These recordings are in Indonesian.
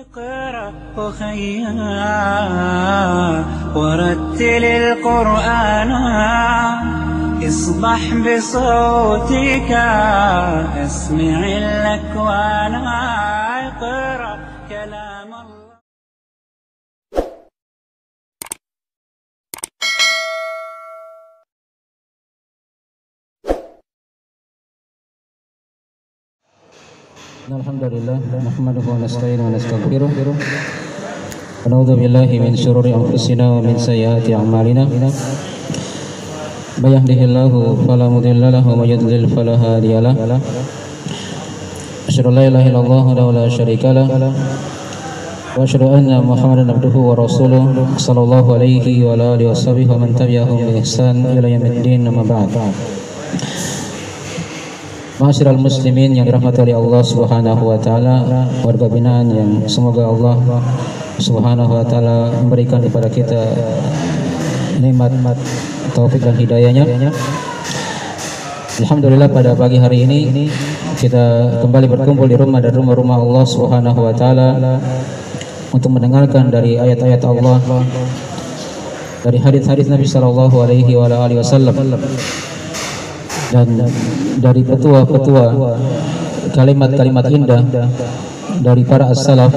اقرأ أخيا ورتل القرآن اصبح بصوتك اسمع الأكوان اقرأ كلام الله. Alhamdulillah nahmaduhu wa nasta'inuhu wa nastaghfiruh wa na'udzu billahi min syururi anfusina wa min sayyiati a'malina may yahdihillahu fala mudilla lahu wa may yudlil fala hadiya lahu asyhadu an la ilaha illallah wa la syarika lahu wa asyhadu anna muhammadan abduhu wa rasuluh sallallahu alaihi wa alihi washabihi wa man tabi'ahum bi ihsan ila yaumiddin amma ba'd. Ma'asyiral muslimin yang dirahmati oleh Allah Subhanahu wa taala, warga binaan yang semoga Allah Subhanahu wa taala memberikan kepada kita nikmat taufik dan hidayahnya. Alhamdulillah pada pagi hari ini kita kembali berkumpul di rumah dan rumah-rumah Allah Subhanahu wa taala untuk mendengarkan dari ayat-ayat Allah, dari hadis-hadis Nabi sallallahu alaihi wasallam, dan dari petua-petua kalimat-kalimat indah dari para as-salaf,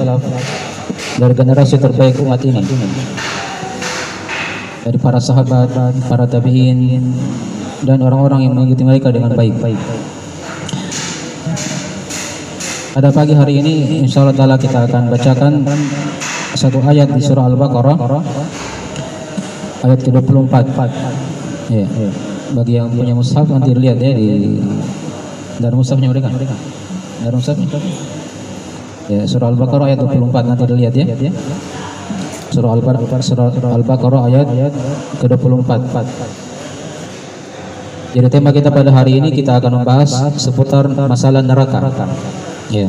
dari generasi terbaik umat ini, dari para sahabat, para tabi'in, dan orang-orang yang mengikuti mereka dengan baik. Pada pagi hari ini insyaallah taala kita akan bacakan satu ayat di surah Al-Baqarah ayat ke-24. Ya. Bagi yang punya mushaf nanti lihat ya di dari mushafnya mereka. Dari mushafnya. Ya, surah Al-Baqarah ayat 24 nanti dilihat ya. Surah Al-Baqarah ayat ke-24. Jadi tema kita pada hari ini kita akan membahas seputar masalah neraka. Ya.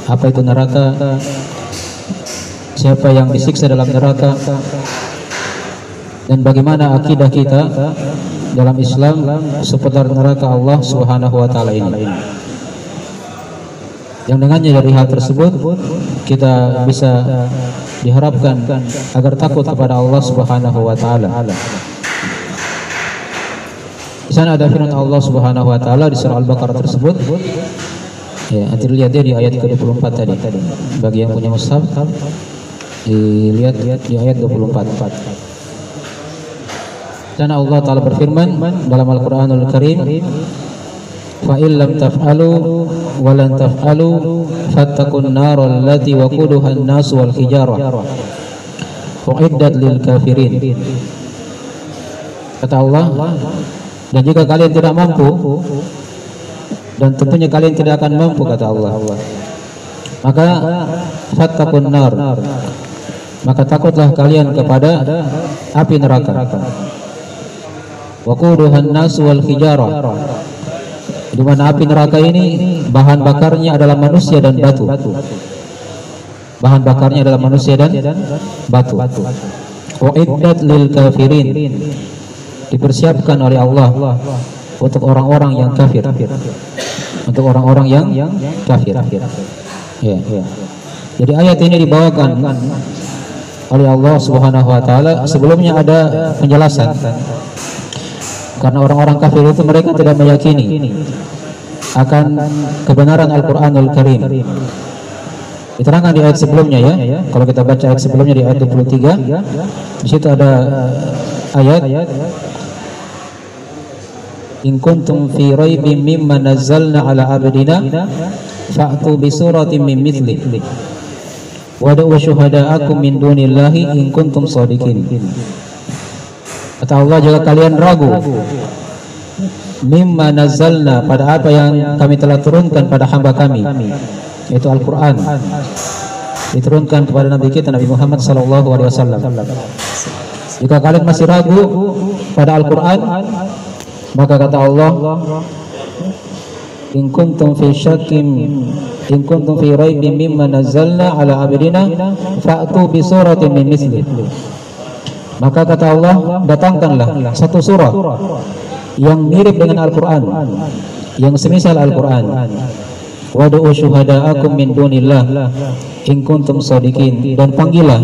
Apa itu neraka? Siapa yang disiksa dalam neraka? Dan bagaimana akidah kita dalam Islam seputar neraka Allah Subhanahu wa taala ini. Yang dengannya dari hal tersebut kita bisa diharapkan agar takut kepada Allah Subhanahu wa taala. Di sana ada firman Allah Subhanahu wa taala di surah Al-Baqarah tersebut. Ya, nanti lihat ya di ayat ke-24 tadi. Bagi yang punya mushaf dilihat di ayat 24. Dan Allah Ta'ala berfirman dalam Al-Quranul Karim, fa illam taf'alu wa lan taf'alu fattaqun naral lati waquduha an-nas wal hijarah uiddat lil kafirin. Kata Allah, dan jika kalian tidak mampu, dan tentunya kalian tidak akan mampu, kata Allah, maka fattaqun nar, maka takutlah kalian kepada api neraka. Waquduhan nas wal hijarah, di mana api neraka ini bahan bakarnya adalah manusia dan batu. Bahan bakarnya adalah manusia dan batu. Uiddat lil kafirin, dipersiapkan oleh Allah untuk orang-orang yang kafir. Untuk orang-orang yang kafir. Ya. Jadi ayat ini dibawakan oleh Allah Subhanahu wa taala. Sebelumnya ada penjelasan. Karena orang-orang kafir itu mereka tidak meyakini akan kebenaran Al-Quranul Karim. Diterangkan di ayat sebelumnya ya. Kalau kita baca ayat sebelumnya di ayat 23, di situ ada ayat in kuntum fi raibin mimma nazzalna ala abdina fa'tu bi suratin min mithlihi wad'u syuhada'akum min dunillahi in kuntum shadiqin. Kata Allah, jika kalian ragu mimma nazzalna, pada apa yang kami telah turunkan pada hamba kami, yaitu Al-Quran, diturunkan kepada Nabi kita Nabi Muhammad SAW. Jika kalian masih ragu pada Al-Quran, maka kata Allah, in kuntum fi syakkim, in kuntum fi raibin mimma nazzalna ala abdina fa'tu bi suratin min mithlihi. Maka kata Allah, datangkanlah satu surah yang mirip dengan Al-Quran, yang semisal Al-Quran. Wad'u syuhada'akum min dunillah in kuntum shadiqin, dan panggillah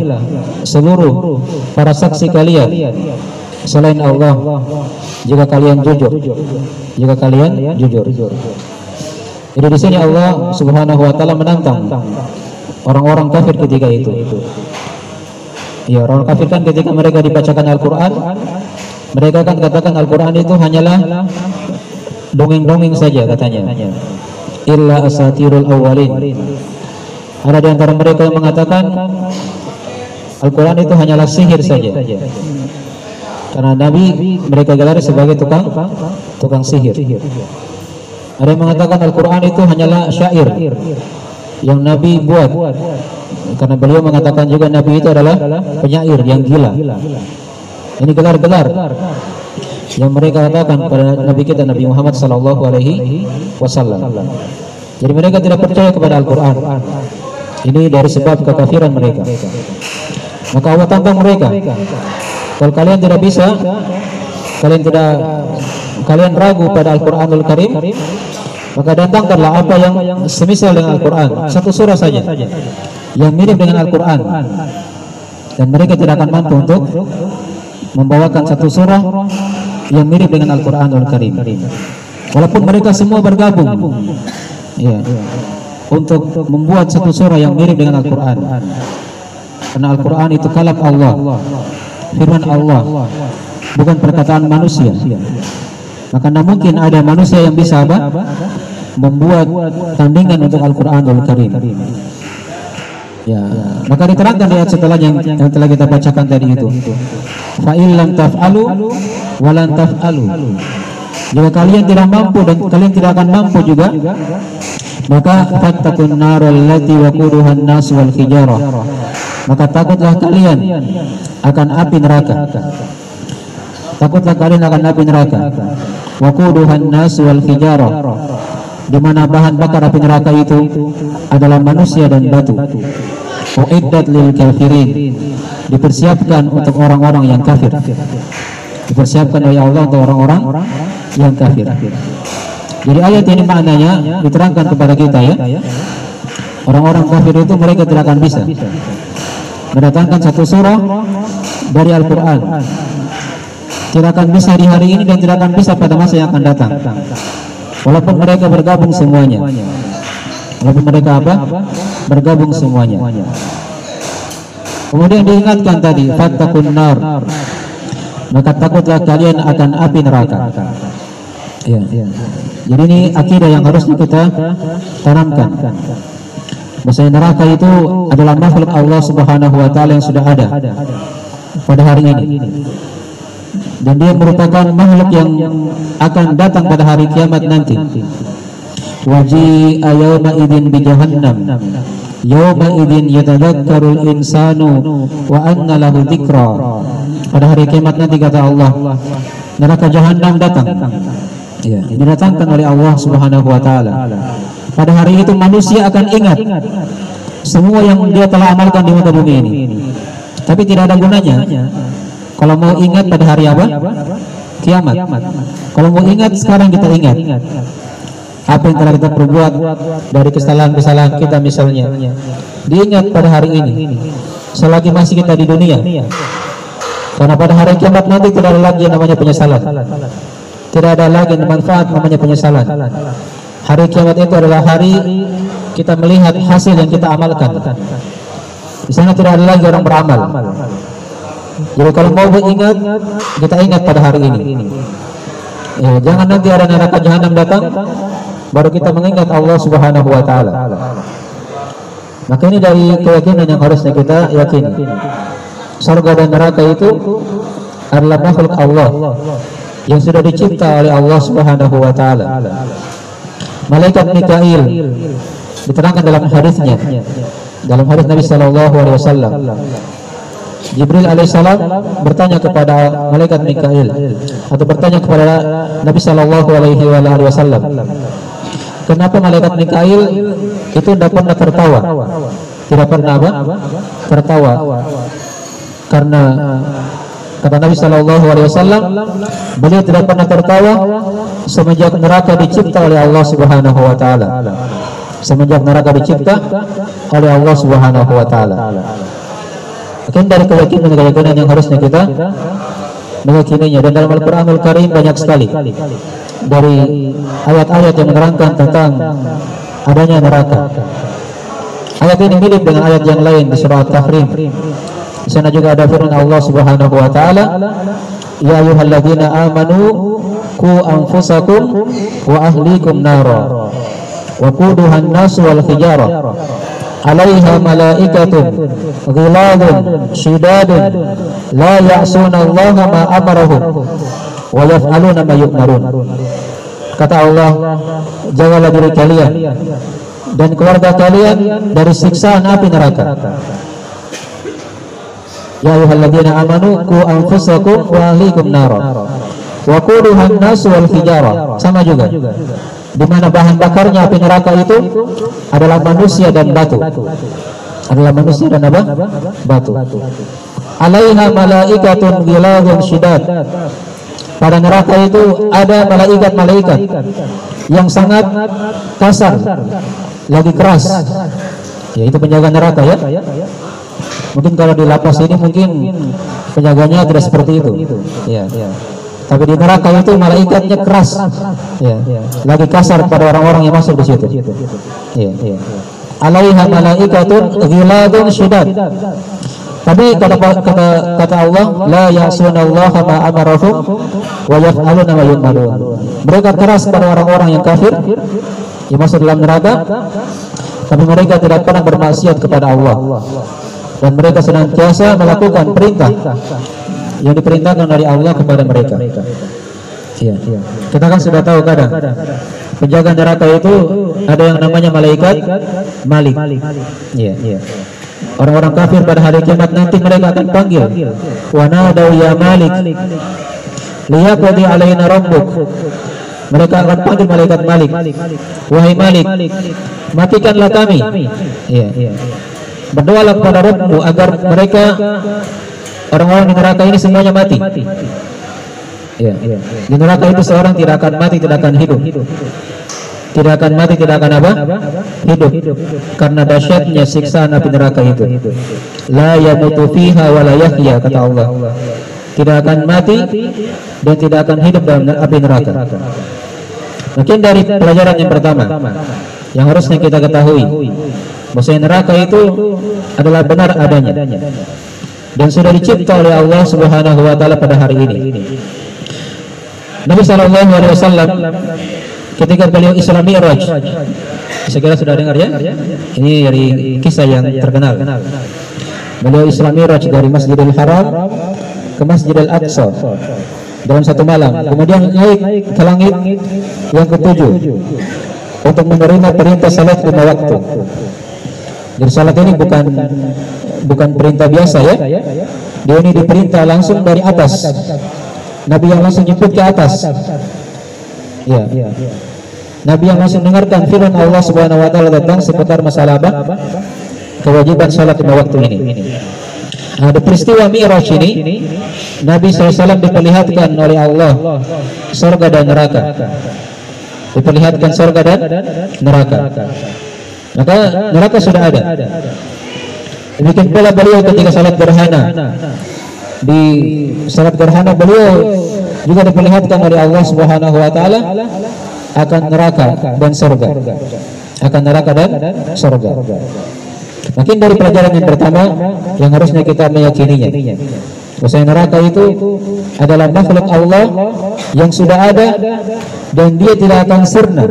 seluruh para saksi kalian selain Allah jika kalian jujur. Jika kalian jujur. Jadi di sini Allah Subhanahu wa taala menantang orang-orang kafir ketika itu. Ya, orang kafir kan ketika mereka dibacakan Al-Qur'an, mereka kan katakan Al-Qur'an itu hanyalah dongeng-dongeng saja katanya. Illa asatirul awwalin. Ada di antara mereka yang mengatakan Al-Quran itu hanyalah sihir saja. Karena Nabi mereka gelar sebagai tukang sihir. Ada yang mengatakan Al-Quran itu hanyalah syair yang Nabi buat. Karena beliau mengatakan juga Nabi itu adalah penyair yang gila. Ini gelar-gelar yang mereka katakan pada Nabi kita Nabi Muhammad sallallahu alaihi wasallam. Jadi mereka tidak percaya kepada Al-Quran. Ini dari sebab kekafiran mereka. Maka Allah tantang mereka. Kalau kalian tidak bisa, kalian ragu pada Al-Quranul Karim, maka datangkanlah apa yang semisal dengan Al-Quran, satu surah saja yang mirip dengan Al-Quran, dan mereka tidak akan mampu untuk membawakan satu surah yang mirip dengan Al-Quranul Karim. Walaupun mereka semua bergabung ya, untuk membuat satu surah yang mirip dengan Al-Quran, karena Al-Quran itu kalam Allah, firman Allah, bukan perkataan manusia. Maka tidak mungkin ada manusia yang bisa membuat tandingan untuk Al-Quranul Karim. Ya, maka diterangkan di ayat setelahnya yang telah kita bacakan tadi itu. Fa in lam taf'alu wa lan taf'alu. Jika kalian tidak mampu dan kalian tidak akan mampu juga, maka fattaqun naral lati waquduhan nas wal hijarah. Maka takutlah kalian akan api neraka. Takutlah kalian akan api neraka. Waquduhan nas wal hijarah, di mana bahan bakar api neraka itu adalah manusia dan batu. Uiddat lil kafirin, dipersiapkan untuk orang-orang yang kafir. Dipersiapkan oleh Allah untuk orang-orang yang kafir. Jadi ayat ini maknanya diterangkan kepada kita ya. Orang-orang kafir itu mereka tidak akan bisa mendatangkan satu surah dari Al-Quran. Tidak akan bisa di hari ini dan tidak akan bisa pada masa yang akan datang. Walaupun mereka bergabung semuanya. Walaupun mereka bergabung semuanya. Kemudian diingatkan tadi, fattaqun nar, maka takutlah kalian akan api neraka. Ya. Jadi ini akidah yang harus kita tanamkan. Bahwa neraka itu adalah makhluk Allah Subhanahu wa taala yang sudah ada pada hari ini. Dan dia merupakan makhluk yang akan datang pada hari kiamat nanti. Waji'a yawma idzin bi jahannam. Yawma idzin yatadzakkarul insanu wa anna lahu dzikra. Pada hari kiamat nanti kata Allah, neraka jahannam datang. Ya, didatangkan oleh Allah Subhanahu wa taala. Pada hari itu manusia akan ingat semua yang dia telah amalkan di muka bumi ini. Tapi tidak ada gunanya kalau mau ingat pada hari apa? Kiamat. Kalau mau ingat sekarang kita ingat apa yang telah kita perbuat dari kesalahan-kesalahan kita misalnya. Diingat pada hari ini selagi masih kita di dunia. Karena pada hari kiamat nanti tidak ada lagi yang namanya penyesalan. Tidak ada lagi manfaat namanya penyesalan. Hari kiamat itu adalah hari kita melihat hasil yang kita amalkan. Di sana tidak ada lagi orang beramal. Jadi kalau mau ingat, kita ingat pada hari ini. Ya, jangan nanti ada neraka jahanam datang, baru kita mengingat Allah Subhanahu wa taala. Maka ini dari keyakinan yang harusnya kita yakini. Surga dan neraka itu adalah makhluk Allah yang sudah dicipta oleh Allah Subhanahu wa taala. Malaikat Mikail diterangkan dalam hadisnya, dalam hadis Nabi sallallahu alaihi wasallam. Jibril alaihissalam bertanya kepada malaikat Mikail, atau bertanya kepada Nabi sallallahu alaihi wasallam, kenapa malaikat Mikail itu tidak pernah tertawa? Tidak pernah tertawa. Karena kata Nabi sallallahu alaihi wasallam, beliau tidak pernah tertawa semenjak neraka dicipta oleh Allah Subhanahu wa taala. semenjak neraka dicipta oleh Allah Subhanahu wa taala. Mungkin dari keyakinan yang harusnya kita meyakininya, dan dalam Al-Qur'anul Karim banyak sekali dari ayat-ayat yang menerangkan tentang adanya neraka. Ayat ini mirip dengan ayat yang lain di surah At-Tahrim. Di sana juga ada firman Allah Subhanahu wa taala, ya ayyuhalladzina amanu qu anfusakum wa ahlikum nara wa quduhan nas wal hijarah 'alaiha malaikatun ghiladun shidadun la ya'suna Allaha ma amarahum wa yaf'aluna ma yu'marun. Kata Allah, jagalah diri kalian dan keluarga kalian dari siksaan api neraka. Ya ayyuhalladzina amanu qu anfusakum wa ahlikum nara wa quduhan nas wal hijarah. Sama juga, di mana bahan bakarnya api neraka itu adalah manusia dan batu. Adalah manusia dan apa? Batu. Alaiha malaikatun ghiladun syidad. Pada neraka itu ada malaikat-malaikat yang sangat kasar, lagi keras. Ya, itu penjaga neraka ya. Mungkin kalau di lapas ini mungkin penjaganya tidak seperti itu. Ya. Tapi di neraka itu malaikatnya keras, ya, lagi kasar pada orang-orang yang masuk di situ. Ya. Alaiha malaikatun ghiladun syidad. Tapi kata Allah, la ya'sunallaha ma amarahum wa yaf'aluna ma yu'marun. Mereka keras pada orang-orang yang kafir yang masuk dalam neraka, tapi mereka tidak pernah bermaksiat kepada Allah. Dan mereka senantiasa melakukan perintah yang diperintahkan dari Allah kepada mereka. Ya. Kita kan sudah tahu kadang penjaga neraka itu ada yang namanya malaikat Malik. Ya. Orang-orang kafir pada hari kiamat nanti mereka akan panggil, wa nadau ya Malik liyaqdi alaina rabbuk. Mereka akan panggil malaikat Malik, wahai Malik, matikanlah kami. Ya. Berdoalah kepada Rabbmu agar mereka orang-orang di neraka ini semuanya mati. Ya. Di neraka itu seorang tidak akan mati, tidak akan hidup. Tidak akan mati, tidak akan apa? Hidup. Karena dahsyatnya siksaan api neraka itu. La yamutu fiha wa la yahya, kata Allah. Tidak akan mati dan tidak akan hidup dalam api neraka. Mungkin dari pelajaran yang pertama yang harusnya kita ketahui, bahwa neraka itu adalah benar adanya dan sudah dicipta oleh Allah Subhanahu wa taala pada hari ini. Nabi sallallahu alaihi wasallam ketika beliau Isra Mi'raj, saya kira sudah dengar ya? Ini dari kisah yang terkenal. Beliau Isra Mi'raj dari Masjidil Haram ke Masjidil Aqsa dalam satu malam. Kemudian naik ke langit yang ketujuh untuk menerima perintah salat 5 waktu. Jadi salat ini bukan perintah biasa ya. Dia ini diperintah langsung dari atas. Nabi yang langsung jemput ke atas. Ya. Nabi yang langsung dengarkan firman Allah Subhanahu wa taala tentang seputar masalah apa? Kewajiban salat 5 waktu ini. Nah, di peristiwa Mi'raj ini Nabi SAW diperlihatkan oleh Allah surga dan neraka. Diperlihatkan surga dan neraka. Maka neraka sudah ada. Demikian pula beliau ketika salat gerhana. Di salat gerhana beliau juga diperlihatkan oleh Allah Subhanahu wa taala akan neraka dan surga. Akan neraka dan surga. Mungkin dari pelajaran yang pertama yang harusnya kita meyakininya, bahwa neraka itu adalah makhluk Allah yang sudah ada dan dia tidak akan sirna.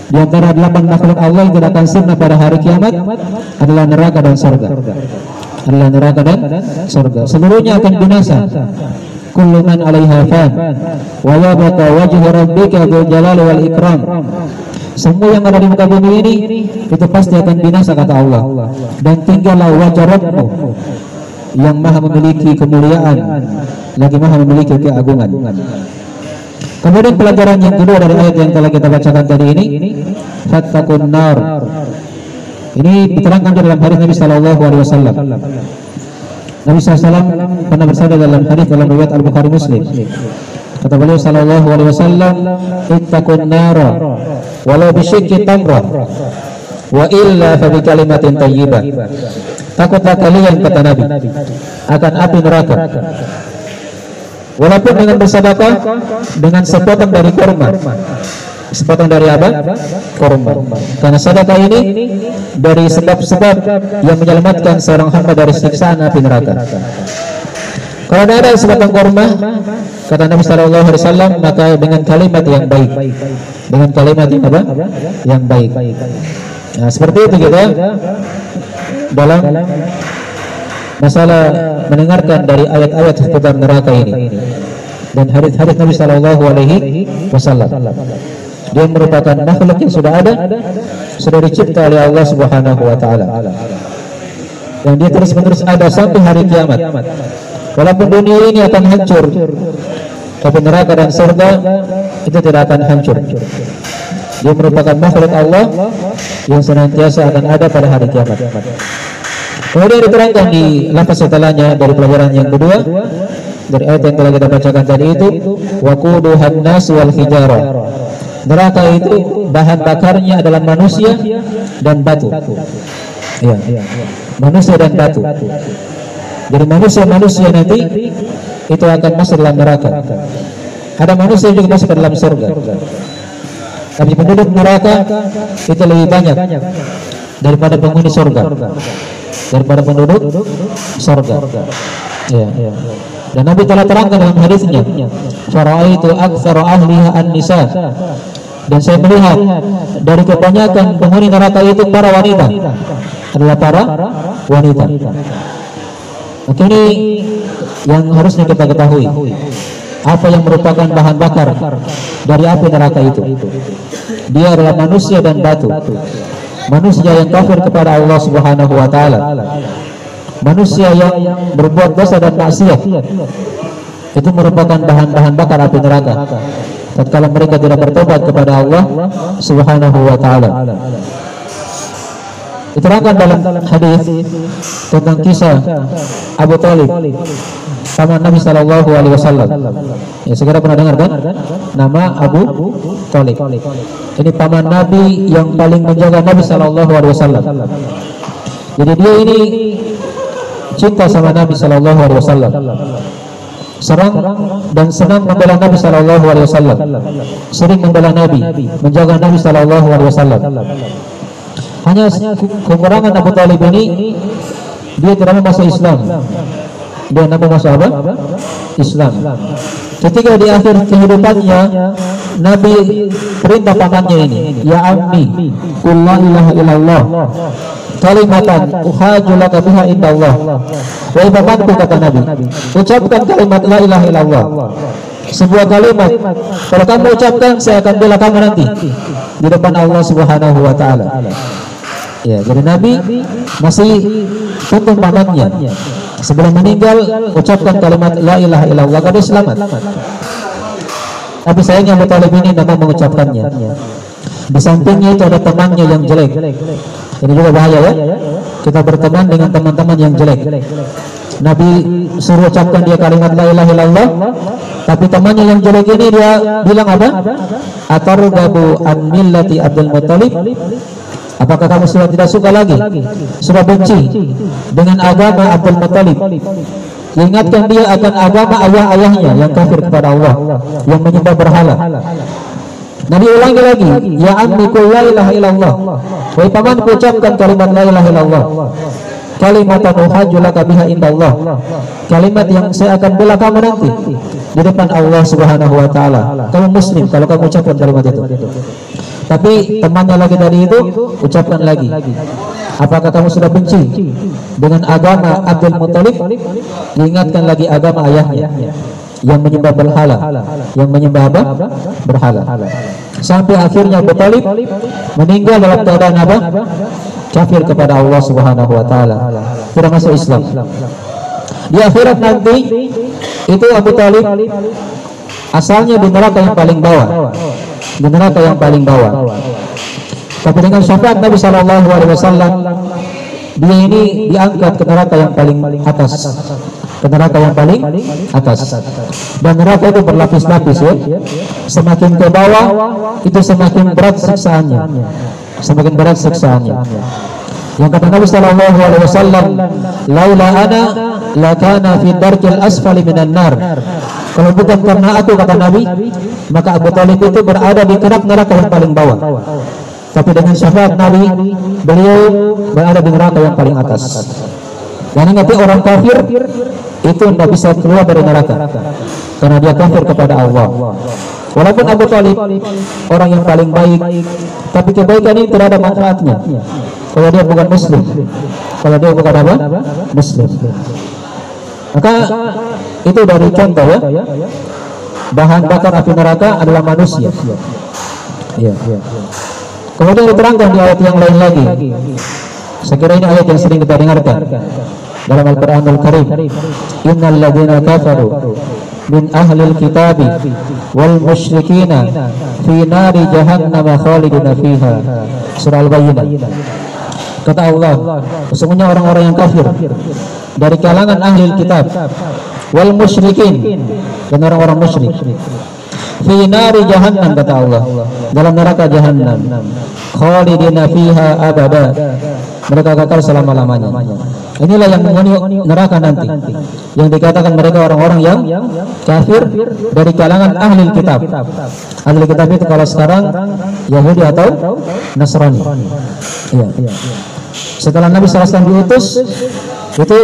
Di antara 8 makhluk Allah yang tidak akan sirna pada hari kiamat adalah neraka dan surga. Adalah neraka dan surga. Seluruhnya akan binasa. Kullu man 'alaiha fan wa yabqa wajhu rabbika dzul jalali wal ikram. Semua yang ada di muka bumi ini itu pasti akan binasa, kata Allah. Dan tinggallah wajah Rabbmu yang maha memiliki kemuliaan, lagi maha memiliki keagungan. Kemudian pelajaran yang kedua dari ayat yang telah kita bacakan tadi ini, fattaqun nar. Ini diterangkan dalam hadis Nabi sallallahu alaihi wasallam. Nabi SAW pernah bersabda dalam hadis dalam riwayat Al-Bukhari Muslim. Kata beliau sallallahu alaihi wasallam, ittaqun nar walau bisyikki tamrah wa illa fa bi kalimatin thayyibah. Takutlah kalian, kata Nabi, akan api neraka walaupun dengan bersedekah dengan sepotong dari kurma. Sepotong dari apa? Kurma. Karena sedekah ini dari sebab-sebab yang menyelamatkan seorang hamba dari siksaan api neraka. Kalau tidak ada sepotong kurma, kata Nabi sallallahu alaihi wasallam, maka dengan kalimat yang baik. Dengan kalimat yang apa? Yang baik. Nah, seperti itu kita dalam masalah mendengarkan dari ayat-ayat seputar neraka ini dan hadis-hadis Nabi sallallahu alaihi wasallam. Dia merupakan makhluk yang sudah ada, sudah dicipta oleh Allah Subhanahu wa taala. Dan dia terus-menerus ada sampai hari kiamat. Walaupun dunia ini akan hancur, tapi neraka dan surga itu tidak akan hancur. Dia merupakan makhluk Allah yang senantiasa akan ada pada hari kiamat. Kemudian diterangkan di lafaz setelahnya dari pelajaran yang kedua dari ayat yang telah kita bacakan tadi itu, waquduhan nas wal hijarah. Neraka itu bahan bakarnya adalah manusia dan batu. Ya, manusia dan batu. Jadi manusia nanti itu akan masuk dalam neraka. Ada manusia juga masuk ke dalam surga. Tapi penduduk neraka itu lebih banyak daripada penghuni surga. Daripada penduduk surga. Ya. Dan Nabi telah terangkan dalam hadisnya, faraitu aktsara ahliha an-nisa. Dan saya melihat dari kebanyakan penghuni neraka itu para wanita, adalah para wanita. Maka ini yang harusnya kita ketahui, apa yang merupakan bahan bakar dari api neraka itu. Dia adalah manusia dan batu. Manusia yang kafir kepada Allah Subhanahu wa taala. Manusia yang berbuat dosa dan maksiat itu merupakan bahan-bahan bakar api neraka tatkala mereka tidak bertobat kepada Allah Subhanahu wa taala. Diterangkan dalam hadis tentang kisah Abu Thalib, paman Nabi sallallahu alaihi wasallam. Ya, segera pernah dengar kan? Nama Abu Thalib. Ini paman Nabi yang paling menjaga Nabi sallallahu alaihi wasallam. Jadi dia ini cinta sama Nabi sallallahu alaihi wasallam. Serang dan senang membela Nabi sallallahu alaihi wasallam. Sering membela Nabi, menjaga Nabi sallallahu alaihi wasallam. Hanya kekurangan Abu Thalib ini, dia tidak mau masuk Islam. Dia tidak mau masuk apa? Islam. Ketika di akhir kehidupannya, Nabi perintah pamannya ini, ya ammi, qul la ilaha illallah, kalimatan uhaju laka biha indallah. Wahai pamanku, kata Nabi, ucapkan kalimat la ilaha illallah. Sebuah kalimat, kalau kamu ucapkan, saya akan bela kamu nanti di depan Allah Subhanahu wa taala. Ya, jadi Nabi masih tuntun pamannya. Sebelum meninggal, ucapkan kalimat la ilaha illallah, agar dia selamat. Tapi sayangnya Abu Thalib ini tidak mau mengucapkannya. Di sampingnya itu ada temannya yang jelek. Ini juga bahaya ya. Kita berteman dengan teman-teman yang jelek. Nabi suruh ucapkan dia kalimat la ilaha illallah, tapi temannya yang jelek ini dia bilang apa? Atarghabu an millati Abdul Muttalib? Apakah kamu sudah tidak suka lagi? Sudah benci dengan agama Abdul Muttalib? Ingatkan dia akan agama ayah-ayahnya yang kafir kepada Allah, yang menyembah berhala. Nabi ulangi lagi, ya ammi qul la ilaha illallah. Wahai pamanku, ucapkan kalimat la ilaha illallah. Kalimatan uhajju laka biha indallah. Kalimat yang saya akan bela kamu nanti di depan Allah Subhanahu wa taala. Kamu muslim kalau kamu ucapkan kalimat itu. Tapi temannya lagi tadi itu ucapkan lagi, apakah kamu sudah benci dengan agama Abdul Muttalib? Diingatkan lagi agama ayahnya yang menyembah berhala, yang menyembah apa? Berhala. Sampai akhirnya Abu Thalib meninggal dalam keadaan apa? Kafir kepada Allah Subhanahu wa taala, tidak masuk Islam. Di akhirat nanti itu Abu Thalib asalnya di neraka yang paling bawah. Di neraka yang paling bawah. Tapi dengan syafaat Nabi sallallahu alaihi wasallam, dia ini diangkat ke neraka yang paling atas. ke neraka yang paling atas. Dan neraka itu berlapis-lapis ya. Semakin ke bawah itu semakin berat siksaannya. Semakin berat siksaannya. Yang kata Nabi sallallahu alaihi wasallam, "Laula ana lakana fi darkil asfali minan nar." Kalau bukan karena aku, kata Nabi, maka Abu Thalib itu berada di kerak neraka yang paling bawah. Tapi dengan syafaat Nabi, beliau berada di neraka yang paling atas. Dan ingat, orang kafir itu tidak bisa keluar dari neraka karena dia kafir kepada Allah. Walaupun Abu Thalib orang yang paling baik, tapi kebaikan ini tidak ada manfaatnya kalau dia bukan muslim. Kalau dia bukan apa? Muslim. Maka itu dari contoh ya, bahan bakar api neraka adalah manusia. Ya. Kemudian diterangkan di ayat yang lain lagi. Saya kira ini ayat yang sering kita dengarkan dalam Al-Quranul Karim. Innal ladzina kafaru min ahlil kitabi wal musyrikina fi nari jahannam khalidina fiha. Surah Al-Bayyinah. Kata Allah, sesungguhnya orang-orang yang kafir dari kalangan ahli kitab wal musyrikin dan orang-orang musyrik fi nari jahannam, kata Allah, dalam neraka jahannam, khalidina fiha abada, mereka kekal selama-lamanya. Inilah yang menghuni neraka nanti, yang dikatakan mereka orang-orang yang kafir dari kalangan ahli kitab. Ahli kitab itu kalau sekarang Yahudi atau Nasrani. Iya. Setelah Nabi SAW diutus, itu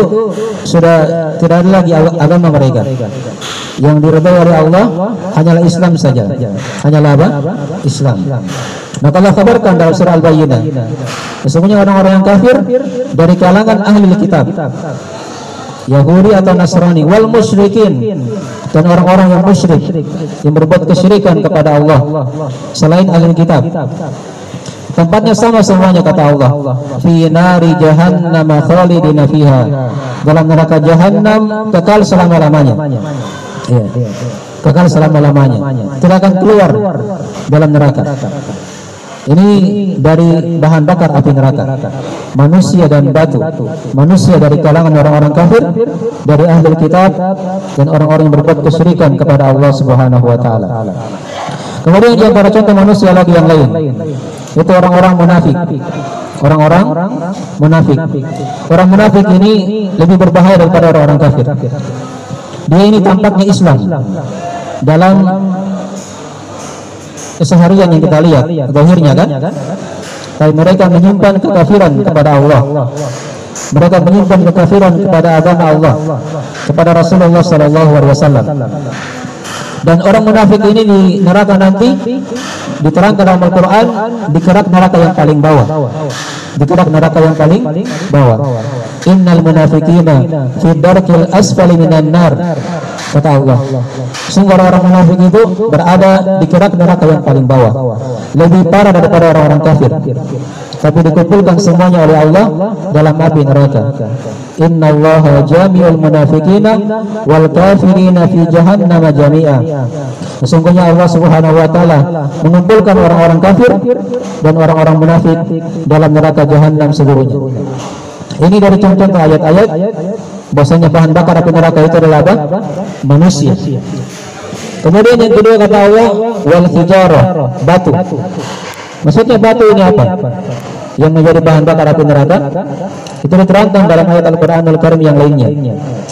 sudah tidak ada lagi agama mereka. Yang diridhai oleh Allah hanyalah Islam saja. Hanyalah apa? Islam. Maka Allah kabarkan dalam surah Al-Bayyinah, sesungguhnya orang-orang yang kafir dari kalangan ahli kitab, Yahudi atau Nasrani, wal musyrikin, dan orang-orang yang musyrik, yang berbuat kesyirikan kepada Allah selain ahli kitab. Tempatnya sama semuanya, kata Allah, fi nari jahannam khalidina fiha, dalam neraka jahannam kekal selama-lamanya. Iya. Kekal selama-lamanya, tidak akan keluar dalam neraka. Ini dari bahan bakar api neraka, manusia dan batu. Manusia dari kalangan orang-orang kafir, dari ahli kitab, dan orang-orang yang berbuat kesyirikan kepada Allah Subhanahu wa taala. Kemudian di antara contoh manusia lagi yang lain, itu orang-orang munafik. Orang-orang munafik. Orang munafik ini lebih berbahaya daripada orang-orang kafir. Dia ini tampaknya Islam dalam keseharian yang kita lihat, zahirnya kan, tapi mereka menyimpan kekafiran kepada Allah. Mereka menyimpan kekafiran kepada agama Allah, kepada Rasulullah SAW. Dan orang munafik ini di neraka nanti diterangkan dalam Al-Quran di kerak neraka yang paling bawah. Di kerak neraka yang paling bawah. Innal munafiqina fi darkil asfali minan nar, kata Allah. Sungguh orang munafik itu berada di kerak neraka yang paling bawah, lebih parah daripada orang-orang kafir. Tapi dikumpulkan semuanya oleh Allah dalam api neraka. Innallaha jami'ul munafiqina wal kafirina fi jahannam jami'a. Sesungguhnya Allah Subhanahu wa taala mengumpulkan orang-orang kafir dan orang-orang munafik dalam neraka jahannam seluruhnya. Ini dari contoh ayat-ayat bahwasanya bahan bakar api neraka itu adalah apa? Manusia. Kemudian yang kedua kata Allah, wal hijarah, batu. Maksudnya batu ini apa? Yang menjadi bahan bakar api neraka itu diterangkan dalam ayat Al-Quranul Karim yang lainnya.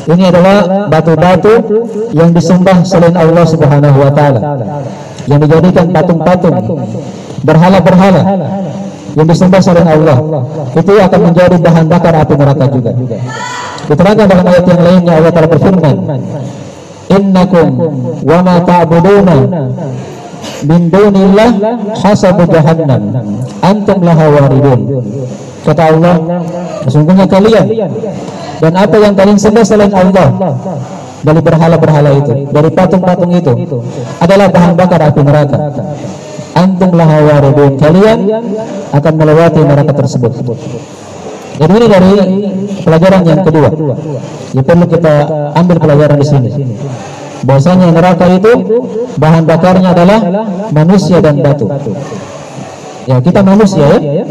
Ini adalah batu-batu yang disembah selain Allah Subhanahu wa taala, yang dijadikan patung-patung, berhala-berhala yang disembah selain Allah, itu akan menjadi bahan bakar api neraka juga. Diterangkan dalam ayat yang lainnya, Allah Ta'ala berfirman, innakum wa ma ta'buduna min dunillah hasabu jahannam antum laha waridun. Kata Allah, sesungguhnya kalian dan apa yang kalian sembah selain Allah dari berhala-berhala itu, dari patung-patung itu, adalah bahan bakar api neraka. Antum laha waridun, kalian akan melewati neraka tersebut. Jadi ini dari pelajaran yang kedua, yang perlu kita ambil pelajaran di sini, bahwasanya neraka itu bahan bakarnya adalah manusia dan batu. Ya, kita manusia ya.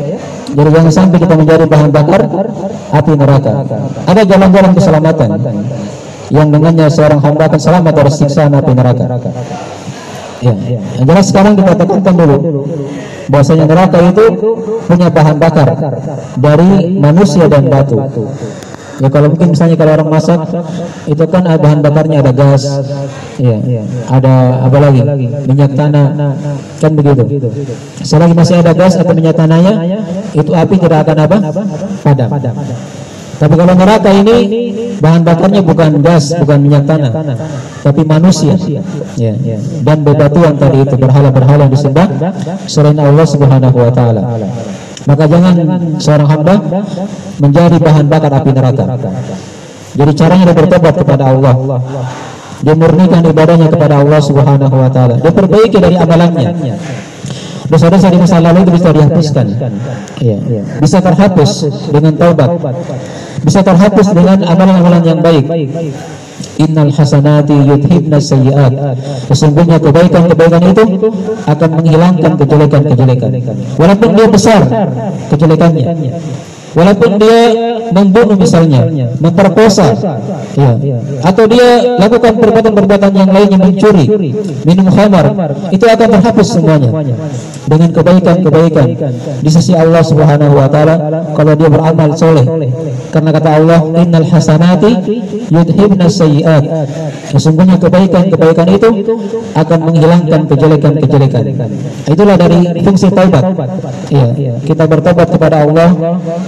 Jadi jangan sampai kita menjadi bahan bakar api neraka. Ada jalan-jalan keselamatan. yang dengannya seorang hamba akan selamat dari siksaan api neraka. Ya, yang jelas sekarang kita tekankan dulu bahwasanya neraka itu punya bahan bakar dari manusia dan batu. Ya, kalau mungkin misalnya kalau orang masak itu kan bahan bakarnya ada gas, ya, ada apa lagi, minyak tanah, kan begitu. Selagi masih ada gas atau minyak tanahnya, itu api tidak akan padam. Tapi kalau neraka ini bahan bakarnya bukan gas, bukan minyak tanah, tapi manusia, ya, dan bebatuan tadi itu, berhala-berhala yang disembah selain Allah Subhanahu wa taala. Maka jangan seorang hamba menjadi bahan bakar api neraka. Jadi caranya dia bertobat kepada Allah, dia murnikan ibadahnya kepada Allah Subhanahu wa taala, dia perbaiki dari amalannya. Dosa-dosa di masa lalu itu bisa dihapuskan, ya, bisa terhapus dengan taubat, bisa terhapus dengan amalan-amalan yang baik. Innal hasanati yudhibna sayyi'at. Sesungguhnya kebaikan-kebaikan itu akan menghilangkan kejelekan-kejelekan. Walaupun dia besar kejelekannya, walaupun dia membunuh misalnya, memperkosa, ya, atau dia lakukan perbuatan-perbuatan yang lainnya, mencuri, minum khamar, itu akan terhapus semuanya dengan kebaikan-kebaikan di sisi Allah Subhanahu wa taala kalau dia beramal soleh. Karena kata Allah, innal hasanati yudhibna sayyi'at. Sesungguhnya kebaikan-kebaikan itu akan menghilangkan kejelekan-kejelekan. Itulah dari fungsi taubat. Ya, kita bertobat kepada Allah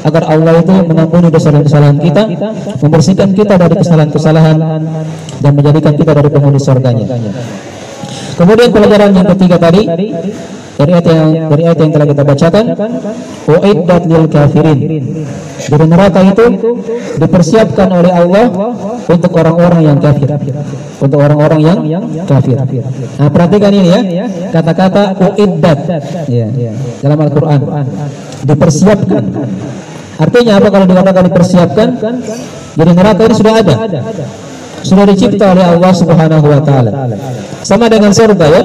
agar Allah itu mengampuni dosa-kesalahan kita, membersihkan kita dari kesalahan-kesalahan, dan menjadikan kita dari penghuni surganya. Kemudian pelajaran yang ketiga tadi dari ayat yang telah kita bacakan, uiddat lil kafirin. Jadi neraka itu dipersiapkan oleh Allah untuk orang-orang yang kafir, untuk orang-orang yang kafir. Nah, perhatikan ini ya, kata-kata uiddat, ya, dalam Al-Quran, dipersiapkan. Artinya apa kalau dikatakan dipersiapkan? Jadi neraka ini sudah ada, sudah dicipta oleh Allah Subhanahu wa taala. Sama dengan surga ya.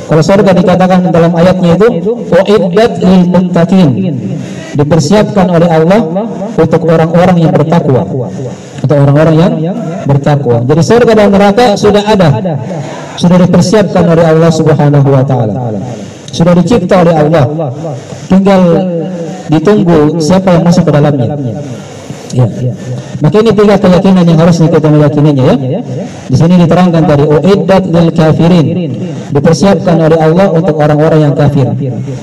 Kalau surga dikatakan dalam ayatnya itu uiddat lil muttaqin, dipersiapkan oleh Allah untuk orang-orang yang bertakwa, untuk orang-orang yang bertakwa. Jadi surga dan neraka sudah ada, sudah dipersiapkan oleh Allah Subhanahu wa taala, sudah dicipta oleh Allah, tinggal ditunggu siapa yang masuk ke dalamnya. Ya. Maka ini tiga keyakinan yang harus kita meyakininya ya. Di sini diterangkan tadi uiddat lil kafirin, dipersiapkan oleh Allah untuk orang-orang yang kafir.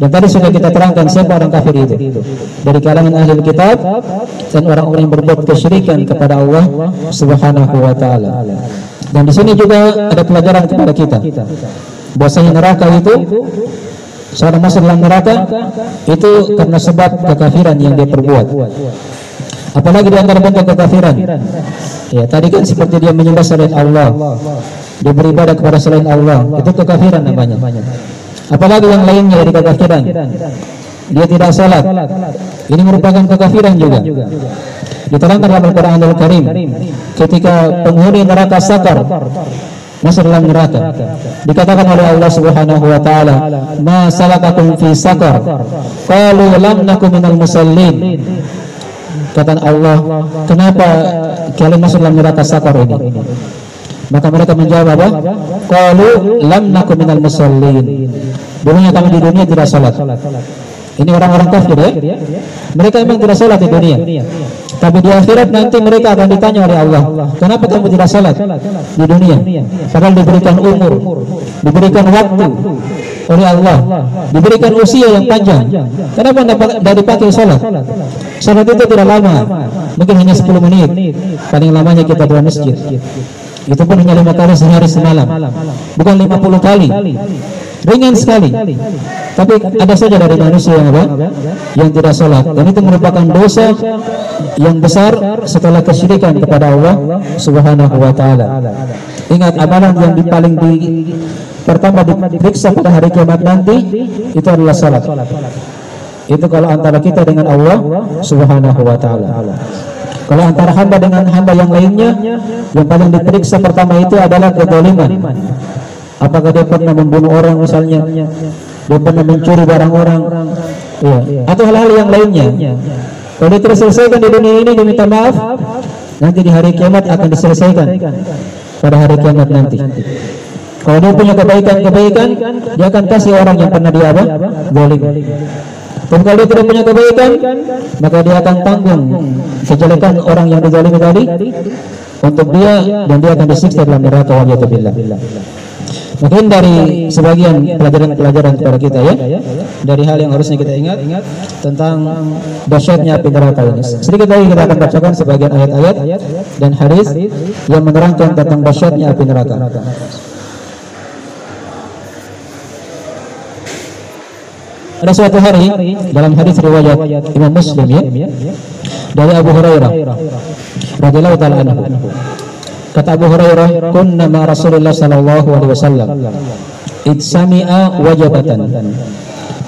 Dan tadi sudah kita terangkan siapa orang kafir itu, dari kalangan ahli kitab dan orang-orang yang berbuat kesyirikan kepada Allah Subhanahu wa taala. Dan di sini juga ada pelajaran kepada kita bahwasanya neraka itu, seorang masuk dalam neraka itu karena sebab kekafiran yang dia perbuat. Apalagi di antara bentuk kekafiran, ya, tadi kan seperti dia menyembah selain Allah, dia beribadah kepada selain Allah, itu kekafiran namanya. Apalagi yang lainnya dari kekafiran, dia tidak salat, ini merupakan kekafiran juga. Diterangkan dalam Al-Quran Al-Karim ketika penghuni neraka sakar masuk dalam neraka, dikatakan oleh Allah Subhanahu wa taala, ma salakakum fi sakar, qalu lam nakum minal musallin. Kata Allah, kenapa kalian masuk dalam neraka sakar ini? Maka mereka menjawab apa? Qalu lam nakum minal musallin. Dulunya kami di dunia tidak salat. Ini orang-orang kafir ya. Mereka memang tidak salat di dunia, tapi di akhirat nanti mereka akan ditanya oleh Allah, kenapa kamu tidak salat di dunia? Padahal diberikan umur, diberikan waktu oleh Allah, diberikan usia yang panjang. Kenapa tidak dipakai salat? Salat itu tidak lama, mungkin hanya 10 menit. Paling lamanya kita di masjid, itu pun hanya 5 kali sehari semalam, bukan 50 kali. Ringan sekali. Tapi ada saja dari manusia yang tidak sholat, dan itu merupakan dosa yang besar setelah kesyirikan kepada Allah Subhanahu wa taala. Ingat, amalan yang paling pertama diperiksa pada hari kiamat nanti itu adalah salat. Itu kalau antara kita dengan Allah Subhanahu wa taala. Kalau antara hamba dengan hamba yang lainnya, yang paling diperiksa pertama itu adalah kezaliman. Apakah dia pernah membunuh orang misalnya, dia pernah mencuri barang orang, ya, atau hal-hal yang lainnya. Kalau dia terselesaikan di dunia ini, diminta maaf, nanti di hari kiamat akan diselesaikan pada hari kiamat nanti. Kalau dia punya kebaikan, dia akan kasih orang yang pernah dia zalim. Dan kalau dia tidak punya kebaikan, maka dia akan tanggung kejelekan orang yang dizalimi tadi untuk dia, dan dia akan disiksa dalam neraka waliyadzubillah. Mungkin dari sebagian pelajaran kepada kita ya, dari hal yang harusnya kita ingat tentang dahsyatnya api neraka ini. Sedikit lagi kita akan bacakan sebagian ayat-ayat dan hadis yang menerangkan tentang dahsyatnya api neraka. Ada suatu hari dalam hadis riwayat Imam Muslim ya, dari Abu Hurairah radhiyallahu ta'ala anhu. Kata Abu Hurairah, kunna ma Rasulullah sallallahu alaihi wasallam id sami'a wajabatan.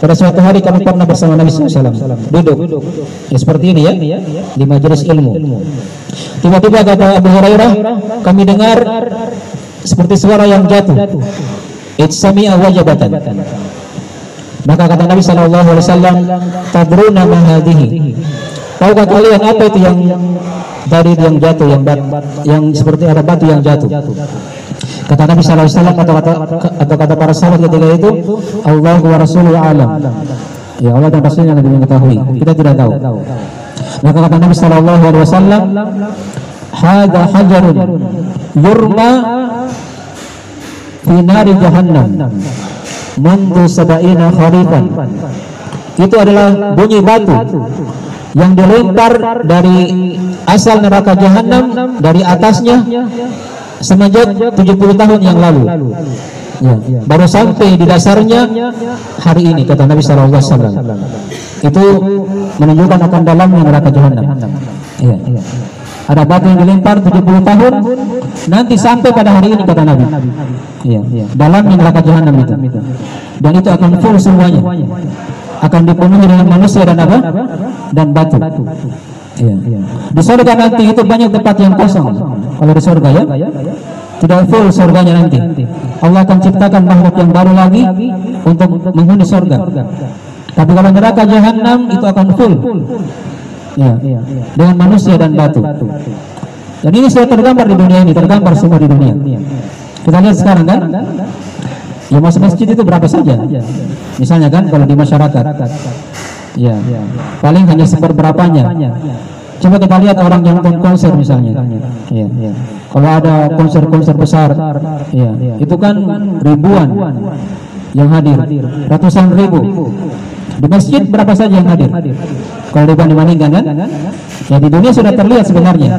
Pada suatu hari kami pernah bersama Nabi SAW duduk ya, seperti ini ya, di majelis ilmu. Tiba-tiba kata Abu Hurairah, kami dengar seperti suara yang jatuh. Id sami'a wajabatan. Maka kata Nabi SAW, tadruna ma hadhihi. Tahukah kalian apa itu yang dari yang jatuh, yang seperti ada batu yang jatuh? Kata Nabi SAW atau kata para sahabat ketika itu, Allah wa Rasuluhu a'lam. Ya, Allah dan Rasulnya lebih mengetahui. Kita tidak tahu. Maka kata Nabi SAW, hadza hajarun yurma fi nari jahannam mundu sab'ina kharifan. Itu adalah bunyi batu yang dilempar dari asal neraka jahanam dari atasnya semenjak 70 tahun yang lalu. Ya, baru sampai di dasarnya hari ini, kata Nabi SAW. Itu menunjukkan akan dalamnya neraka jahanam. Ya. Ada batu yang dilempar 70 tahun, nanti sampai pada hari ini, kata Nabi. Ya. Dalamnya neraka jahanam itu. Dan itu akan full semuanya. Akan dipenuhi dengan manusia dan apa? Dan batu. Ya. Di surga nanti itu banyak tempat yang kosong. Kalau di surga ya, tidak full surganya nanti. Allah akan ciptakan makhluk yang baru lagi untuk menghuni surga. Tapi kalau neraka jahanam itu akan full. Ya, dengan manusia dan batu. Dan ini sudah tergambar di dunia ini, tergambar semua di dunia. Kita lihat sekarang kan, ya masjid itu berapa saja. Misalnya kan kalau di masyarakat, ya paling hanya seperberapanya. Coba kita lihat orang yang nonton konser misalnya. Ya. Kalau ada konser-konser besar, ya itu kan ribuan yang hadir, ratusan ribu. Di masjid berapa saja yang hadir? Kalau dibanding-bandingkan kan? Ya di dunia sudah terlihat sebenarnya.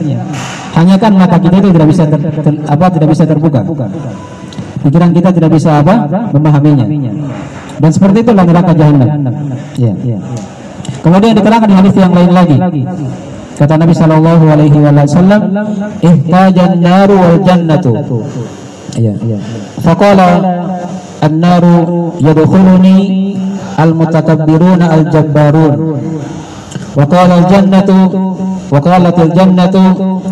Hanya kan mata kita itu tidak bisa tidak bisa terbuka. Pikiran kita tidak bisa memahaminya. Dan seperti itulah neraka jahanam. Ya. Kemudian diterangkan di hadis yang lain lagi. Kata Nabi sallallahu alaihi wasallam, ihtajan naru wal jannatu. Ya. Faqala an-naru yadkhuluni al-mutakabbiruna al-jabbarun. Wa qala al-jannatu wa qalat al-jannatu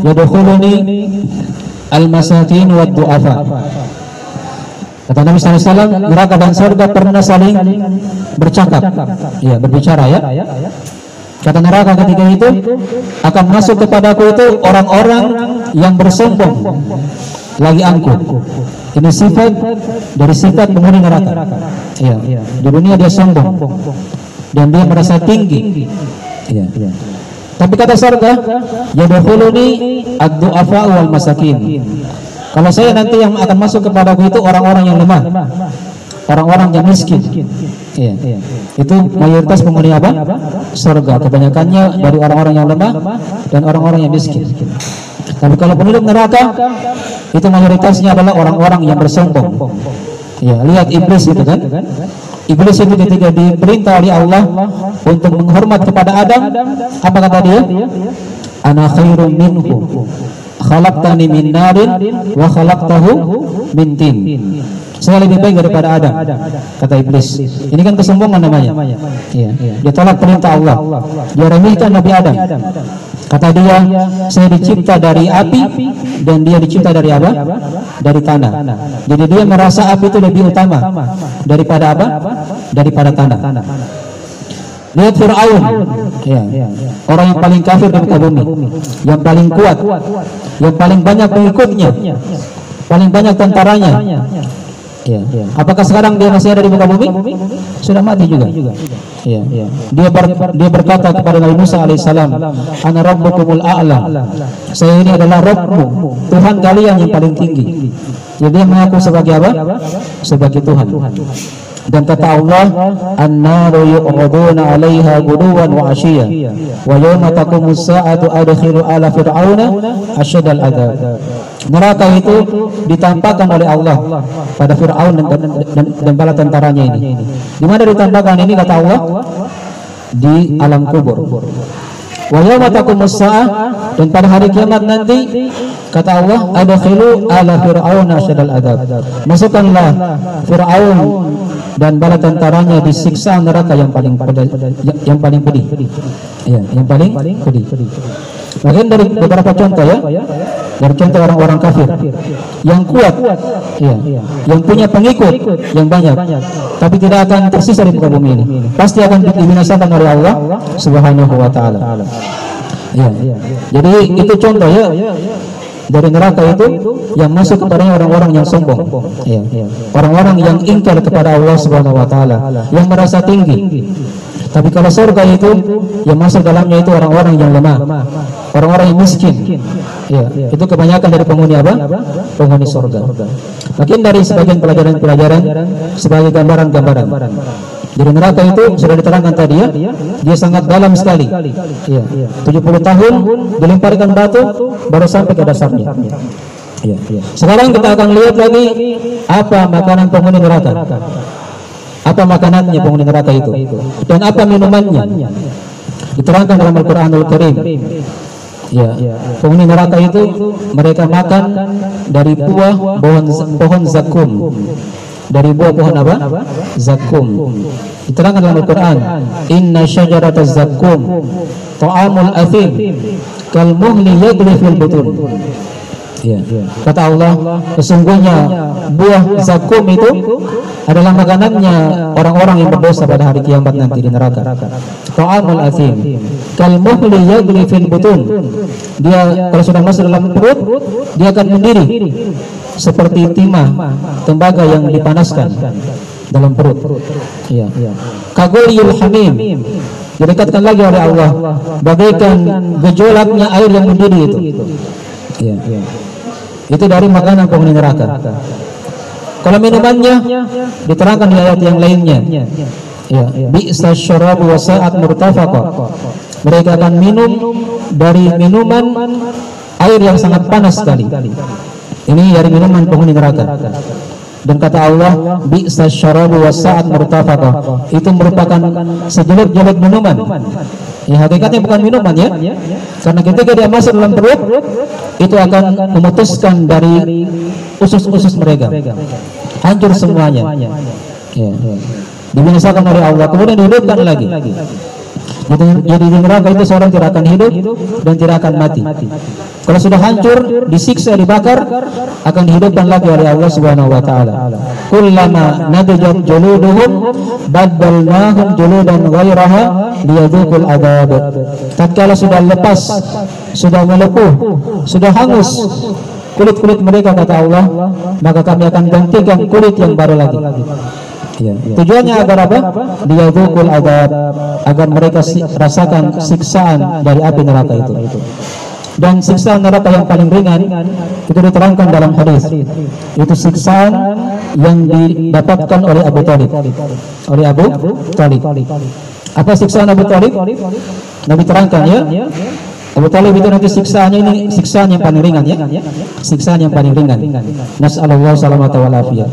yadkhuluni al-masakin wad-du'afa. Kata Nabi sallallahu alaihi wasallam, neraka dan surga pernah saling bercakap. Ya, berbicara ya. Kata neraka ketika itu akan masuk kepadaku itu orang-orang yang bersombong lagi angkuh. Ini sifat dari sifat penghuni neraka. Ya. Di dunia dia sombong dan dia merasa tinggi. Ya. Tapi kata surga, yadkhuluni ad-du'afa wal masakin. Kalau saya nanti yang akan masuk kepadaku itu orang-orang yang lemah, orang-orang yang miskin. Ya. Itu mayoritas penghuni surga. Kebanyakannya dari orang-orang yang lemah dan orang-orang yang miskin. Tapi kalau penduduk neraka itu mayoritasnya adalah orang-orang yang bersombong. Ya, lihat iblis itu kan. Iblis itu ketika diperintah oleh Allah untuk menghormat kepada Adam, apa kata dia? Ana khairum minhu. Khalaqtani min narin wa khalaqtahu min tin. Saya lebih baik daripada Adam, kata iblis. Ini kan kesombongan namanya. Ya. Dia tolak perintah Allah. Dia remehkan Nabi Adam. Kata dia, saya dicipta dari api dan dia dicipta dari apa? Dari tanah. Jadi dia merasa api itu lebih utama daripada apa? Daripada tanah. Lihat Fir'aun, ya, orang yang paling kafir di muka bumi, yang paling kuat, yang paling banyak pengikutnya, paling banyak tentaranya. Ya. Apakah sekarang dia masih ada di muka bumi? Sudah mati juga. Ya. Dia berkata kepada Nabi Musa alaihissalam, Ana rabbukumul a'la. Saya ini adalah Rabbmu, Tuhan kalian yang paling tinggi. Jadi dia mengaku sebagai apa? Sebagai Tuhan. Dan kata Allah, An-naru yu'raduna 'alaiha ghuduwan wa 'ashiyya wa yawma taqumus sa'atu adkhilu ala fir'auna asyadal 'adzab. Neraka itu ditampakkan oleh Allah pada Fir'aun dan bala tentaranya ini. Di mana ditampakkan ini kata Allah? Di alam kubur. Wa yawma taqumus sa'ah, dan pada hari kiamat nanti kata Allah, adkhilu ala fir'auna asyadal 'adzab. Masukkanlah Fir'aun dan bala tentaranya di siksa neraka yang paling pedih. Ya, yang paling pedih. Mungkin dari beberapa contoh ya, dari contoh orang-orang kafir yang kuat, ya, yang punya pengikut yang banyak, tapi tidak akan tersisa di muka bumi ini. Pasti akan dibinasakan oleh Allah Subhanahu wa taala. Ya. Jadi itu contoh ya. Dari neraka itu yang masuk kepadanya orang-orang yang sombong, ya. Orang-orang yang ingkar kepada Allah Subhanahu wa taala, yang merasa tinggi. Tapi kalau surga itu yang masuk dalamnya itu orang-orang yang lemah, orang-orang yang miskin. Ya, itu kebanyakan dari penghuni apa? Penghuni surga. Mungkin dari sebagian pelajaran-pelajaran sebagai gambaran-gambaran. Dari neraka itu sudah diterangkan tadi ya, dia sangat dalam sekali. Ya, 70 tahun dilemparkan batu baru sampai ke dasarnya. Ya. Sekarang kita akan lihat lagi apa makanan penghuni neraka. Apa makanannya penghuni neraka itu, dan apa minumannya. Diterangkan dalam Al-Qur'anul Karim. Ya, penghuni neraka itu mereka makan dari buah pohon zakum. Dari buah pohon apa? Zakum. Diterangkan dalam Al-Quran, Inna syajarataz zakum ta'amul athim kal muhli yagli fil butun. Ya. Kata Allah, sesungguhnya buah zakum itu adalah makanannya orang-orang yang berdosa pada hari kiamat nanti di neraka. Ta'amul athim kal muhli yagli fil butun. Dia kalau sudah masuk dalam perut, dia akan mendidih seperti timah tembaga yang dipanaskan dalam perut. Ya. Kaguliyul hamim, didekatkan lagi oleh Allah bagaikan gejolaknya air yang mendidih itu. Ya. Itu dari makanan penghuni neraka. Kalau minumannya diterangkan di ayat yang lainnya. Ya. Bi'sa syarabu wa sa'at murtafaqa. Mereka akan minum dari minuman air yang sangat panas sekali. Ini dari minuman penghuni neraka. Dan kata Allah, bi'sa syarabu wa sa'at murtafaqa. Itu merupakan sejelek-jelek minuman. Ya, hakikatnya bukan minuman ya. Karena ketika dia masuk dalam perut, itu akan memutuskan dari usus-usus mereka. Hancur semuanya. Ya. Dibinasakan oleh Allah, kemudian dihidupkan lagi. Jadi di neraka itu seorang tidak akan hidup dan tidak akan mati. Kalau sudah hancur, disiksa, dibakar, akan dihidupkan lagi oleh Allah Subhanahu wa taala. Kullama nadjat juluduhum baddalnahum juludan ghairaha liyadzuqul adzab. Tatkala sudah lepas, sudah melepuh, sudah hangus kulit-kulit mereka kata Allah, maka kami akan gantikan kulit yang baru lagi. Ya. Tujuannya agar apa? Liyadzuqul adzab, agar mereka rasakan siksaan dari api neraka itu. Dan siksaan neraka yang paling ringan itu diterangkan dalam hadis. Itu siksaan yang didapatkan oleh Abu Thalib. Oleh Abu Thalib. Apa siksaan Abu Thalib? Nabi terangkan ya. Abu Thalib itu nanti siksaannya ini siksaan yang paling ringan ya. Siksaan yang paling ringan. Nas'alullah salamata wal afiyah.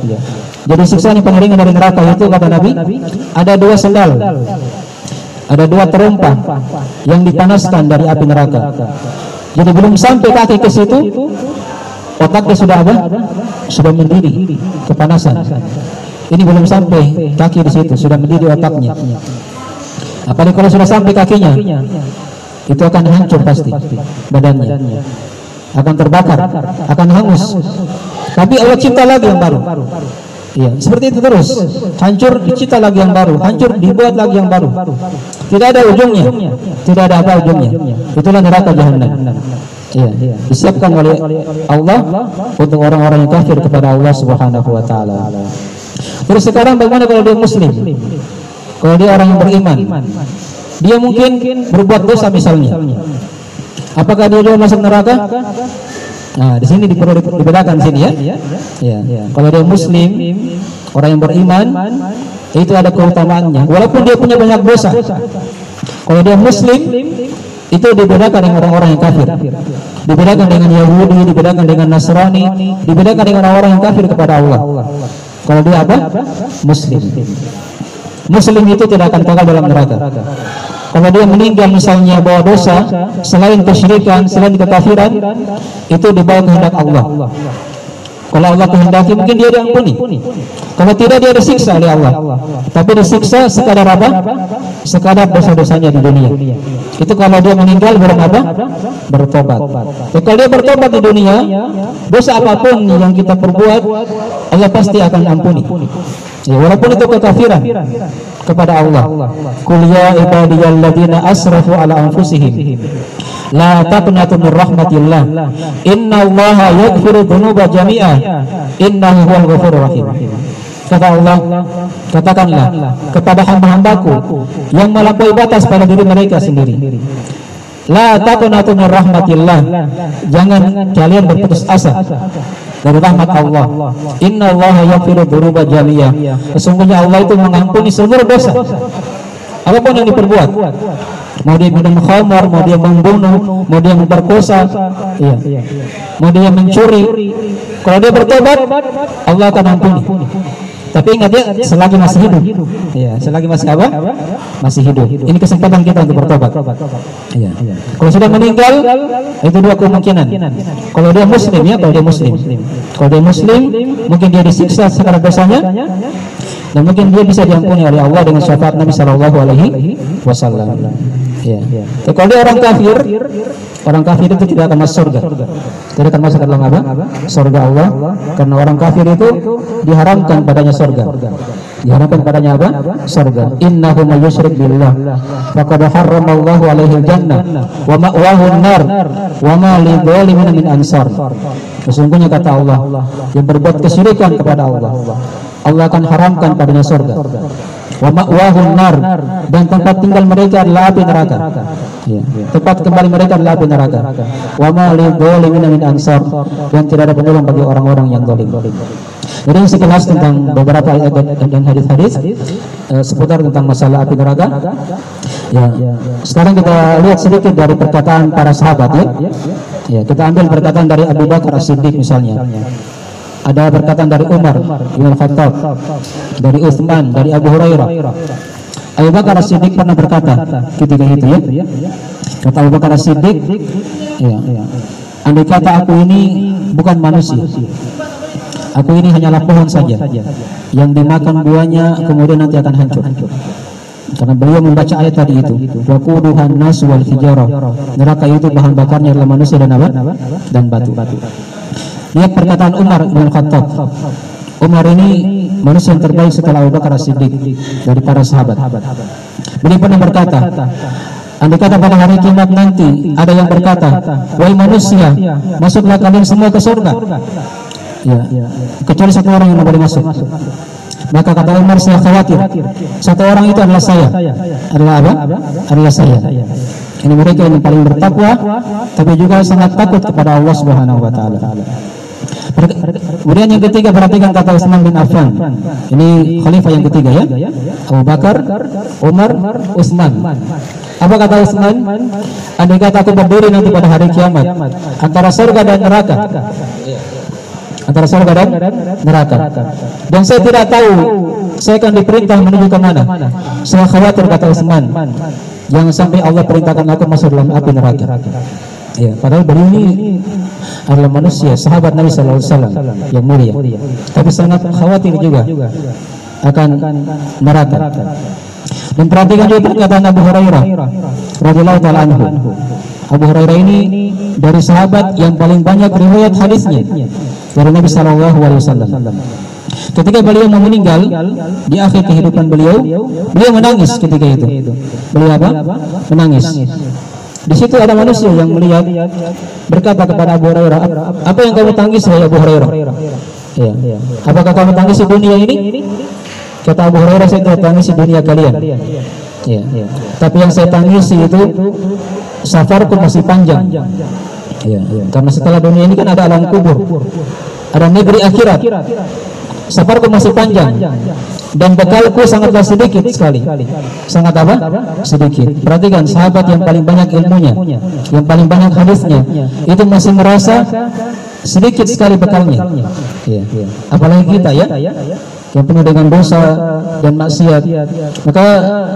Jadi siksaan yang paling ringan dari neraka itu kata Nabi, ada dua sendal. Ada dua terompah yang dipanaskan dari api neraka. Jadi belum sampai kaki ke situ, otaknya sudah apa? Sudah mendidih kepanasan. Ini belum sampai kaki di situ, sudah mendidih otaknya. Apalagi kalau sudah sampai kakinya, itu akan hancur pasti badannya, akan terbakar, akan hangus. Tapi Allah cipta lagi yang baru. Iya, seperti itu terus. Hancur dicipta lagi yang baru, hancur dibuat lagi yang baru. Tidak ada ujungnya. Tidak ada apa ujungnya. Itulah neraka jahanam. Iya, disiapkan oleh Allah untuk orang-orang yang kafir kepada Allah Subhanahu wa taala. Terus sekarang bagaimana kalau dia muslim? Kalau dia orang yang beriman, dia mungkin berbuat dosa misalnya. Apakah dia juga masuk neraka? Nah, di sini perlu dibedakan sini ya. Ya. Kalau dia muslim, orang yang beriman, itu ada keutamaannya. Walaupun dia punya banyak dosa. Kalau dia muslim, itu dibedakan dengan orang-orang yang kafir. Dibedakan dengan Yahudi, dibedakan dengan Nasrani, dibedakan dengan orang-orang yang kafir kepada Allah. Kalau dia apa? Muslim. Muslim itu tidak akan kekal dalam neraka. Kalau dia meninggal misalnya bawa dosa selain kesyirikan, selain kekafiran, itu dibawa kehendak Allah. Kalau Allah kehendaki mungkin dia diampuni. Kalau tidak dia disiksa oleh Allah. Tapi disiksa sekadar apa? Sekadar dosa-dosanya di dunia. Itu kalau dia meninggal belum apa? Bertobat. Kalau dia bertobat di dunia, dosa apapun yang kita perbuat, Allah pasti akan ampuni. Ya, walaupun itu kekafiran kepada Allah. Qul ya ibadiyalladzina asrafu ala anfusihim la taqnatu min rahmatillah innallaha yaghfiru dzunuba jami'a innahu huwal ghafurur rahim. Kata Allah, katakanlah kepada hamba-hambaku yang melampaui batas pada diri mereka sendiri, la taqnatu min rahmatillah, jangan kalian berputus asa dari rahmat Allah. Innallaha yaghfiru dzunuba jami'a, sesungguhnya Allah itu mengampuni seluruh dosa apapun yang diperbuat. Mau dia minum khamar, mau dia membunuh, mau dia memperkosa, mau dia mencuri, kalau dia bertobat Allah akan ampuni. Tapi ingat ya, selagi masih hidup. Ya, selagi masih apa? Masih hidup. Ini kesempatan kita untuk bertobat. Ya. Kalau sudah meninggal, itu dua kemungkinan. Kalau dia muslim ya, kalau dia muslim. Kalau dia muslim, mungkin dia disiksa sekarang dosanya, dan mungkin dia bisa diampuni oleh Allah dengan syafaat Nabi Shallallahu Alaihi Wasallam. Ya. Kalau dia orang kafir itu tidak akan masuk surga. Tidak akan masuk dalam apa? Surga Allah. Karena orang kafir itu diharamkan padanya surga. Diharamkan padanya apa? Surga. Innahu may yusyrik billah faqad harramallahu alaihi jannah wa ma'wahu an-nar wa ma lidh-dhalimin min ansar. Sesungguhnya kata Allah, yang berbuat kesyirikan kepada Allah, Allah akan haramkan padanya surga. Wa ma'wahun nar, dan tempat tinggal mereka adalah api neraka. Ya. Tempat kembali mereka adalah api neraka. Wa ma lidh-dhalimin min ansar, dan tidak ada penolong bagi orang-orang yang zalim. Jadi sekilas tentang beberapa ayat dan hadis-hadis seputar tentang masalah api neraka. Ya. Sekarang kita lihat sedikit dari perkataan para sahabat ya. Ya, kita ambil perkataan dari Abu Bakar As-Siddiq misalnya. Ada perkataan dari Umar bin Khattab, dari Utsman, dari Abu Hurairah. Abu Bakar As-Siddiq pernah berkata ketika itu ya. Kata Abu Bakar As-Siddiq, ya, andai kata aku ini bukan manusia, aku ini hanyalah pohon saja yang dimakan buahnya kemudian nanti akan hancur. Karena beliau membaca ayat tadi itu, waquduhan nas wal hijarah, neraka itu bahan bakarnya adalah manusia dan apa? Dan batu. Lihat perkataan Umar bin Khattab. Umar ini manusia yang terbaik setelah Abu Bakar As-Siddiq dari para sahabat. Beliau pernah berkata, andai kata pada hari kiamat nanti ada yang berkata, wahai manusia, masuklah kalian semua ke surga, ya, kecuali satu orang yang boleh masuk. Maka kata Umar, saya khawatir satu orang itu adalah saya. Adalah apa? Adalah saya. Ini mereka yang paling bertakwa, tapi juga sangat takut kepada Allah Subhanahu wa taala. Kemudian yang ketiga, perhatikan kata Utsman bin Affan. Ini khalifah yang ketiga ya. Abu Bakar, Umar, Utsman. Apa kata Utsman? Andai kata aku berdiri nanti pada hari kiamat antara surga dan neraka. Antara surga dan neraka. Dan saya tidak tahu saya akan diperintah menuju ke mana. Saya khawatir, kata Utsman, jangan sampai Allah perintahkan aku masuk dalam api neraka. Ya, padahal beliau ini adalah manusia, sahabat Nabi Sallallahu Alaihi Wasallam yang mulia, tapi sangat khawatir juga akan neraka. Dan perhatikan juga perkataan Abu Hurairah radhiyallahu taala anhu. Abu Hurairah ini dari sahabat yang paling banyak riwayat hadisnya dari Nabi Sallallahu Alaihi Wasallam. Ketika beliau mau meninggal di akhir kehidupan beliau menangis ketika itu. Beliau apa? Menangis. Di situ ada manusia yang melihat, berkata kepada Abu Hurairah, apa yang kamu tangis wahai Abu Hurairah? Ya. Apakah kamu tangis di dunia ini? Kata Abu Hurairah, saya tidak tangis di dunia kalian. Ya. Tapi yang saya tangis itu safarku masih panjang. Ya. Karena setelah dunia ini kan ada alam kubur, ada negeri akhirat. Safarku masih panjang dan bekalku sangatlah sedikit sekali. Sangat apa? Sedikit. Perhatikan, sahabat yang paling banyak ilmunya, yang paling banyak hadisnya, itu masih merasa sedikit sekali bekalnya. Ya. Apalagi kita ya, yang penuh dengan dosa dan maksiat. Maka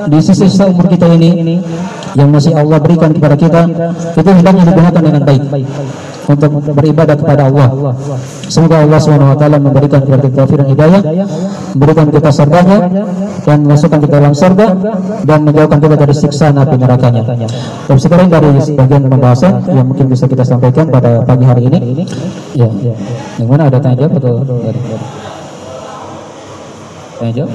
di sisi umur kita ini yang masih Allah berikan kepada kita, itu hendaknya digunakan dengan baik untuk beribadah kepada Allah. Semoga Allah SWT memberikan kepada kita taufik dan hidayah, memberikan kita surganya dan masukkan kita dalam surga dan menjauhkan kita dari siksa api nerakanya. Dan sekarang dari sebagian pembahasan yang mungkin bisa kita sampaikan pada pagi hari ini. Ya. Yang mana ada tanya jawab atau tanya jawab?